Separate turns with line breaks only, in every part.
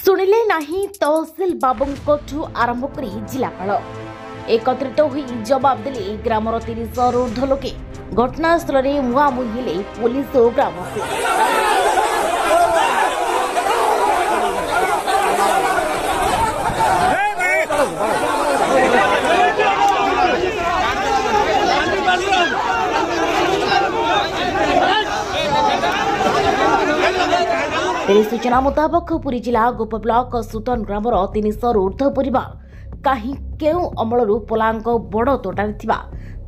शुणिले नहीं तहसिल बाबू आरंभ कर जिलापाल एकत्रित हो जवाब देले ग्रामर 30 ऊर्ध्व लोके घटनास्थल में मुहांमुही हेले पुलिस और ग्रामवासी। तेरे सूचना मुताबक पुरी जिला गोप ब्लॉक सुतन ग्रामर 300 ऊर्ध्व परिवार कहीं केउ अमलरू पोलांग बड़ तोटार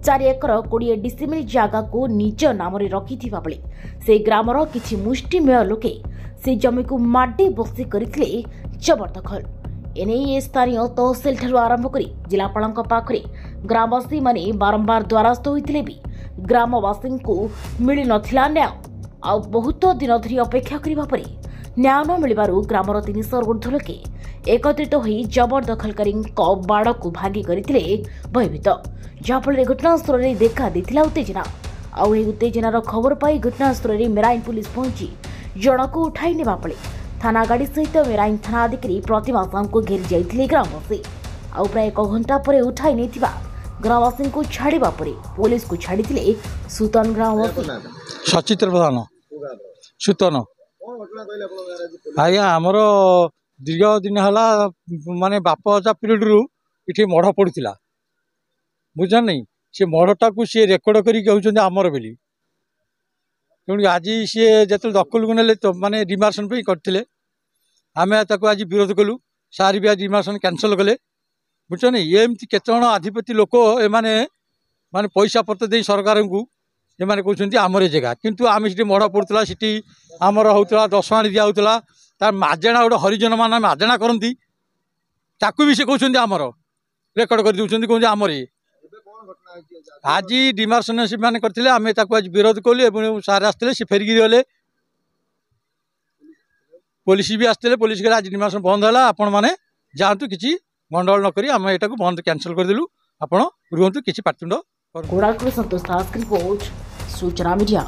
4 एकर 20 डिसिमिल जगह को निज नाम रखि से ग्रामर किछि मुष्टिमेय लोके से जमी को माडी बसी करथिले जबरदखल। एने स्थानीय तहसिल ठारू आरंभ कर जिलापाल पाखरे ग्रामवासी माने बारंबार द्वारस्थ होइतिले भी ग्रामवासी को मिली नथिला न्याय आ बहुत दिन धरी अपेक्षा करबा परे न्याय न मिलबारु ग्रामर 300 ऊर्ध्व लोके एकत्रित होई जबरदखलकारी बाड़ को भागी करथिले भयभीत, जहाँफल घटनास्थल में देखा देथिला उत्तेजना। आउ उत्तेजनार खबर पाई घटनास्थल में मेराइन पुलिस पहुंची जन को उठाई नेबा पड़े थाना गाड़ी सहित मेराइन थाना अधिकारी प्रतिमा साहू को घेरी जाइथिले ग्रामवासी। आउ प्राय 1 घंटा पर उठाई नेथिबा ग्रामवासी को छाड़िबा परे पुलिस को छाड़िथिले सुतन ग्रामवासी।
सचित्र प्रधान सुतन आज्ञा आमर दीर्घ दिन है माने बाप अजा पीरियड रु इठी मढ़ पड़ता बुझा नहीं से मढ़टा को सी रेकर्ड कर आमर बोली क्योंकि आज सी जो दखल को ने तो माने रिमार्सन करते आम आज विरोध कलु सार भी आज रिमार्सन कैंसल कले बुझ नहीं एमती केत आधिपत्य लोक एमाने माने पैसा पत्र दे सरकार को एमाने कहते आमर जगह किंतु आम से मढ़ पड़ता सीटी आमर होता 10 आनी दिया होता तार माजेणा गोटे हरिजन मान माजेणा करती ताकू भी से कहते आमर रेकर्ड कर दूसरी कहते आमर आज डिमार्सन से मैंने करते आम आज विरोध कलु सार आसते से फेरिकी गले पुलिस भी आसते पुलिस कहले आज डिमार्सन बंद है आपण मैंने जातु कि गंडगोल नक आम यहाँ बंद कैंसल करदेलु आपण रुहतु कि पाटुंड
कोड़ाकुड़ संतोष दास की रिपोर्ट सूचना मीडिया।